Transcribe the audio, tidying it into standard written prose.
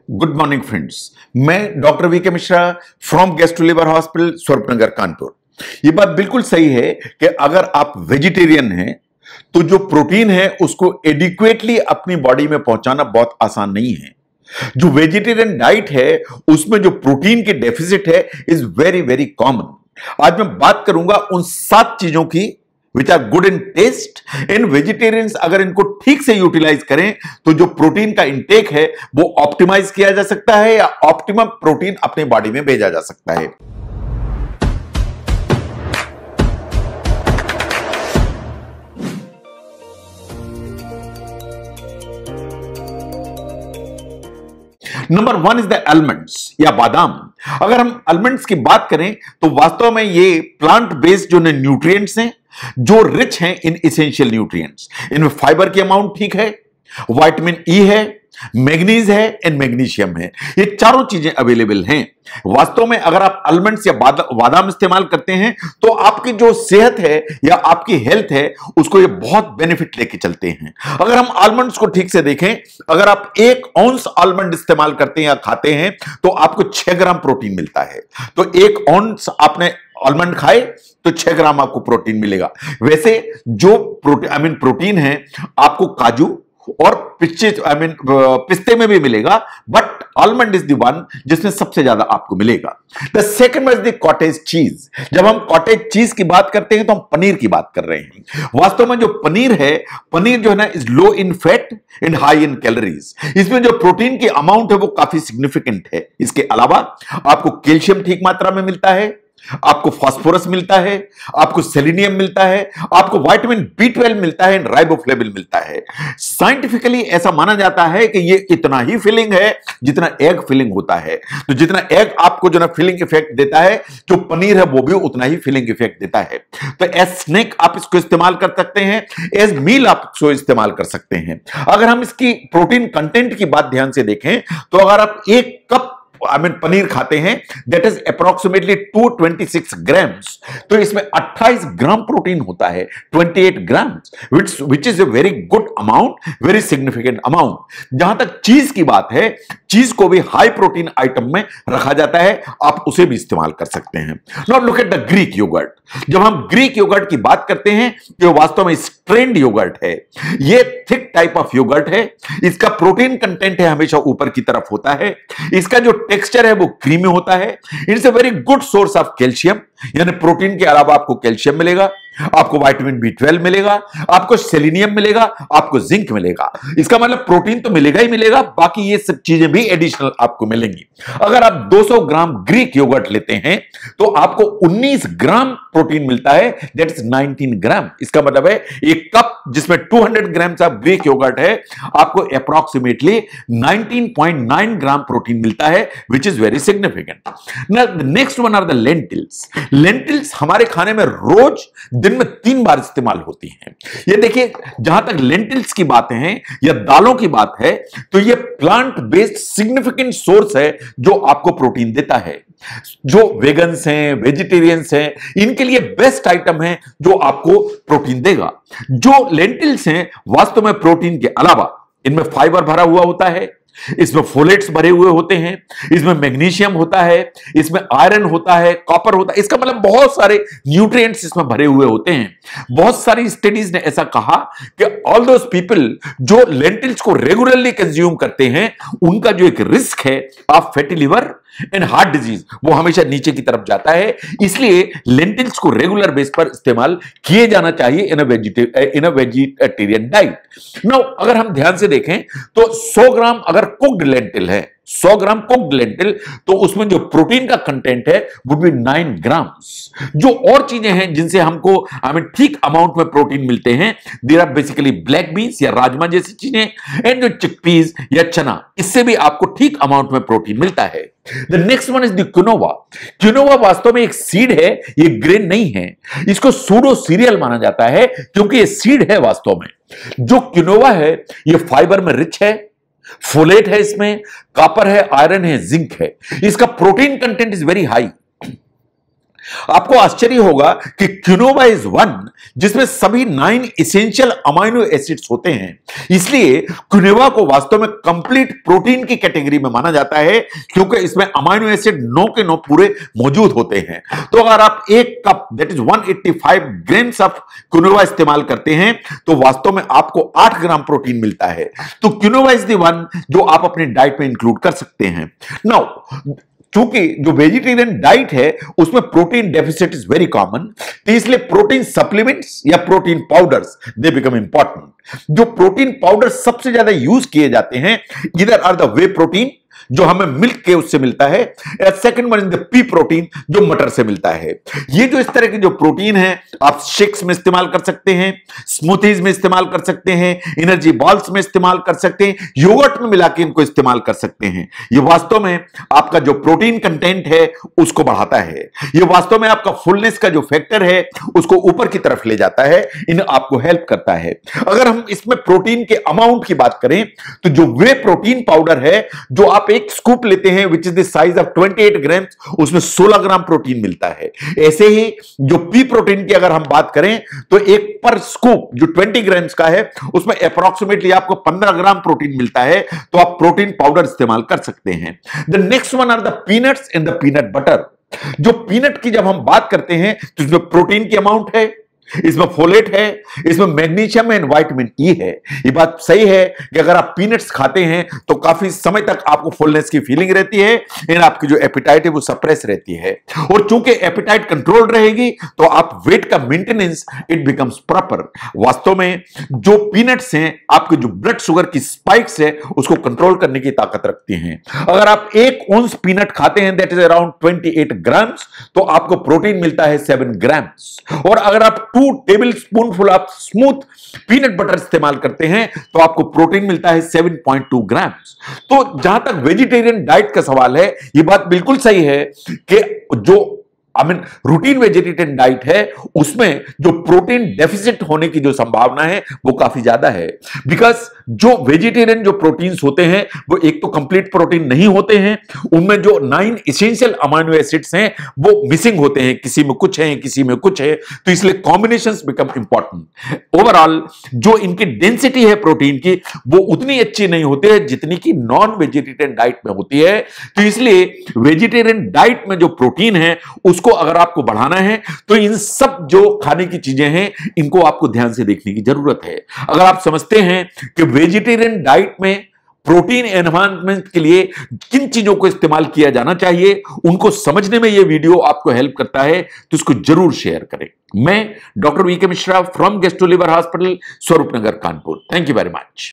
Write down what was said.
Good morning friends. मैं doctor V K Mishra from gastro liver hospital Swaroopnagar Kanpur. ये बात बिल्कुल सही है कि अगर आप वेजिटेरियन हैं तो जो प्रोटीन है उसको एडिक्वेटली अपनी बॉडी में पहुंचाना बहुत आसान नहीं है। जो वेजिटेरियन डाइट है उसमें जो प्रोटीन की डेफिसिट है इज वेरी वेरी कॉमन। आज मैं बात करूंगा उन 7 चीजों की which are good in taste in vegetarians. अगर इनको ठीक से यूटिलाइज करें तो जो प्रोटीन का इंटेक है वो ऑप्टिमाइज किया जा सकता है या ऑप्टिमम प्रोटीन अपने बॉडी में भेजा जा सकता है। नंबर 1 इज द आलमंड्स या बादाम। अगर हम आलमंड्स की बात करें तो वास्तव में ये प्लांट बेस्ड जो न्यूट्रिएंट्स हैं जो रिच हैं इन एसेंशियल न्यूट्रिएंट्स। इनमें फाइबर की अमाउंट ठीक है, विटामिन ई है, मैग्नीज है एंड मैग्नीशियम है। ये चारों चीजें अवेलेबल हैं। वास्तव में अगर आप आलमंड्स या बादाम इस्तेमाल करते हैं तो आपकी जो सेहत है या आपकी हेल्थ है उसको ये बहुत बेनिफिट लेके चलते हैं। अगर हम आलमंड्स को ठीक से देखें, अगर आप 1 औंस आलमंड इस्तेमाल करते हैं या खाते हैं तो आपको 6 ग्राम प्रोटीन मिलता है। तो 1 औंस आपने आलमंड खाए तो 6 ग्राम आपको प्रोटीन मिलेगा। वैसे जो प्रोटीन है आपको काजू और पिस्ते में भी मिलेगा, but almond is the one जिसमें सबसे ज्यादा आपको मिलेगा। The second is the cottage cheese. जब हम कॉटेज चीज की बात करते हैं तो हम पनीर की बात कर रहे हैं। वास्तव में जो पनीर है, पनीर जो है ना is low in fat and high in calories. इसमें जो प्रोटीन की अमाउंट है वो काफी सिग्निफिकेंट है। इसके अलावा आपको कैल्शियम ठीक मात्रा में मिलता है, आपको फास्फोरस मिलता है, आपको सेलेनियम मिलता है, आपको विटामिन B12 मिलता है एंड राइबोफ्लेविन मिलता है। साइंटिफिकली ऐसा माना जाता है कि ये इतना ही फिलिंग है जितना एग फिलिंग होता है। तो जितना एग आपको जो ना फिलिंग इफेक्ट देता है, जो पनीर है वो भी उतना ही फिलिंग इफेक्ट देता है। तो एज स्नैक आप इसको इस्तेमाल कर सकते हैं, एज मील आप इसको इस्तेमाल कर सकते हैं। अगर हम इसकी प्रोटीन कंटेंट की बात ध्यान से देखें तो अगर आप 1 कप पनीर खाते हैं दैट इज अप्रोक्सीमेटली 226 ग्राम्स, तो इसमें 28 ग्राम प्रोटीन होता है, 28 grams, which is a very good amount, very significant amount. जहां तक चीज की बात है, चीज को भी हाई प्रोटीन आइटम में रखा जाता है, आप उसे भी इस्तेमाल कर सकते हैं। Now look at the Greek yoghurt. जब हम ग्रीक योगर्ट की बात करते हैं तो वास्तव में स्ट्रेंड योगर्ट है। ये थिक टाइप ऑफ योगर्ट है। इसका प्रोटीन कंटेंट है हमेशा ऊपर की तरफ होता है। इसका जो टेक्सचर है वो क्रीमी होता है। It's a very good source of calcium, यानी प्रोटीन के अलावा आपको कैल्शियम मिलेगा, आपको विटामिन B12 मिलेगा, आपको सेलेनियम मिलेगा, आपको जिंक मिलेगा। इसका मतलब प्रोटीन तो मिलेगा ही मिलेगा, बाकी ये सब चीजें भी एडिशनल आपको मिलेंगी। अगर आप 200 ग्राम ग्रीक योगर्ट लेते हैं तो आपको 19 ग्राम प्रोटीन मिलता है, दैट इज 19 ग्राम। इसका मतलब है 1 कप जिसमें 200 ग्राम ऑफ ग्रीक योगर्ट है, आपको अप्रोक्सीमेटली 19.9 ग्राम प्रोटीन मिलता है, which is very significant. Next one are the lentils. Lentils हमारे खाने में रोज दिन में 3 बार इस्तेमाल होती हैं। ये देखिए, जहां तक लेंटिल्स की बातें हैं या दालों की बात है तो ये प्लांट बेस्ड सिग्निफिकेंट सोर्स है जो आपको प्रोटीन देता है। जो वेगन्स हैं, वेजिटेरियंस हैं, इनके लिए बेस्ट आइटम है जो आपको प्रोटीन देगा। जो लेंटिल्स हैं वास्तव में प्रोटीन के अलावा इनमें फाइबर भरा हुआ होता है, इसमें फोलेट्स भरे हुए होते हैं, इसमें मैग्नीशियम होता है, इसमें आयरन होता है, कॉपर होता है। इसका मतलब बहुत सारे न्यूट्रिएंट्स इसमें भरे हुए होते हैं। बहुत सारी स्टडीज ने ऐसा कहा कि ऑल दोस पीपल जो लेंटिल्स को रेगुलरली कंज्यूम करते हैं उनका जो एक रिस्क है of fatty liver and heart disease वो हमेशा नीचे की तरफ जाता है। इसलिए लेंटिल्स को रेगुलर बेस पर इस्तेमाल किए जाना चाहिए इन अ वेजिटेरियन डाइट। नाउ अगर हम ध्यान से देखें तो 100 ग्राम अगर कुक्ड लेंटिल है, 100 ग्राम कुक्ड लेंटिल, तो उसमें जो प्रोटीन का कंटेंट है वो भी 9 ग्राम्स। जो और चीजें हैं जिनसे हमको ठीक अमाउंट में प्रोटीन मिलते हैं, there are basically black beans या राजमा जैसी चीजें एंड जो चिकपीस या चना, इससे भी आपको ठीक अमाउंट में प्रोटीन मिलता है। The next one is the quinoa. Quinoa वास्तव में एक सीड है, ये ग्रेन नहीं है। इसको सूडो सीरियल माना जाता है क्योंकि ये सीड है। वास्तव में जो क्विनोवा है ये फाइबर में रिच है, फोलेट है, इसमें कॉपर है, आयरन है, जिंक है। इसका protein content is very high. आपको आश्चर्य होगा कि क्विनोवा इज वन जिसमें सभी 9 एसेंशियल अमाइनो एसिड्स होते हैं, इसलिए क्विनोवा को वास्तव में कंप्लीट प्रोटीन की कैटेगरी में माना जाता है क्योंकि इसमें अमाइनो एसिड 9 के 9 पूरे मौजूद होते हैं। तो अगर आप एक cup that is 185 grams of quinoa इस्तेमाल करते हैं तो वास्तव में आपको 8 ग्राम प्रोटीन मिलता है। तो क्विनोवा इज द वन जो आप अपनी डाइट में इंक्लूड कर सकते हैं। नाउ चूंकि जो वेजिटेरियन डाइट है उसमें protein deficit is very common, तो इसलिए प्रोटीन सप्लीमेंट्स या protein powders they become important. जो प्रोटीन पाउडर सबसे ज्यादा यूज किए जाते हैं इधर आर द वे प्रोटीन जो हमें मिल्क के उससे मिलता है, second one is the P protein जो मटर से मिलता है। ये जो इस तरह के जो प्रोटीन है आप शेक्स में इस्तेमाल कर सकते हैं, स्मूथीज में इस्तेमाल कर सकते हैं, एनर्जी बॉल्स में इस्तेमाल कर सकते हैं, योगर्ट में मिला के इनको इस्तेमाल कर सकते हैं। ये वास्तव में आपका जो प्रोटीन कंटेंट है उसको बढ़ाता है, ये वास्तव में आपका फुलनेस का जो फैक्टर है उसको ऊपर की तरफ ले जाता है, इन आपको हेल्प करता है। अगर हम इसमें प्रोटीन के अमाउंट की बात करें तो जो वे प्रोटीन पाउडर है जो आप एक स्कूप लेते हैं which is the size of 28 grams, उसमें 16 ग्राम प्रोटीन मिलता है। ऐसे ही जो पी प्रोटीन की अगर हम बात करें तो एक पर स्कूप जो 20 ग्राम्स का है उसमें अप्रोक्सीमेटली आपको 15 ग्राम प्रोटीन मिलता है, तो आप प्रोटीन पाउडर इस्तेमाल कर सकते हैं। The next one are the peanuts and the peanut butter. जो पीनट की जब हम बात करते हैं तो इसमें प्रोटीन की अमाउंट है, इसमें फोलेट है, इसमें मैग्नीशियम एंड विटामिन ई है। ये बात सही है कि अगर आप पीनट्स खाते हैं तो काफी समय तक आपको फुलनेस की फीलिंग रहती है एंड आपकी जो एपिटाइट है वो सप्रेस रहती है, और चूंकि एपिटाइट कंट्रोल रहेगी तो आप वेट का मेंटेनेंस इट बिकम्स प्रॉपर। वास्तव में जो पीनट्स हैं आपके जो ब्लड शुगर की स्पाइक्स है उसको कंट्रोल करने की ताकत रखती हैं। अगर आप 1 औंस पीनट खाते हैं दैट इज अराउंड 28 ग्राम्स, तो आपको प्रोटीन मिलता है 7 ग्राम्स। और अगर आप 2 table spoonful of smooth peanut butter इस्तेमाल करते हैं तो आपको प्रोटीन मिलता है 7.2 ग्राम्स। तो जहां तक वेजिटेरियन डाइट का सवाल है ये बात बिल्कुल सही है कि जो रूटीन वेजिटेरियन डाइट है उसमें जो प्रोटीन डेफिसिट होने की जो संभावना है वो काफी ज्यादा है, बिकॉज जो वेजिटेरियन जो प्रोटीन्स होते हैं वो एक तो कंप्लीट प्रोटीन नहीं होते हैं, उनमें जो 9 एसेंशियल अमाइनो एसिड्स हैं वो मिसिंग होते हैं, किसी में कुछ है किसी में कुछ है, तो इसलिए कॉम्बिनेशंस बिकम इंपॉर्टेंट। ओवरऑल जो इनकी डेंसिटी है प्रोटीन की वो उतनी अच्छी नहीं होती है जितनी की नॉन वेजिटेरियन डाइट में होती है। तो इसलिए वेजिटेरियन डाइट में जो प्रोटीन है उसको अगर आपको बढ़ाना है तो इन सब जो खाने की चीजें हैं इनको आपको ध्यान से देखने की जरूरत है। अगर आप समझते हैं कि वेजिटेरियन डाइट में प्रोटीन एनहांसमेंट के लिए किन चीजों को इस्तेमाल किया जाना चाहिए उनको समझने में यह वीडियो आपको हेल्प करता है तो इसको जरूर शेयर करें। मैं doctor VK Mishra from gastro liver hospital, Swaroop Nagar, Kanpur. Thank you very much.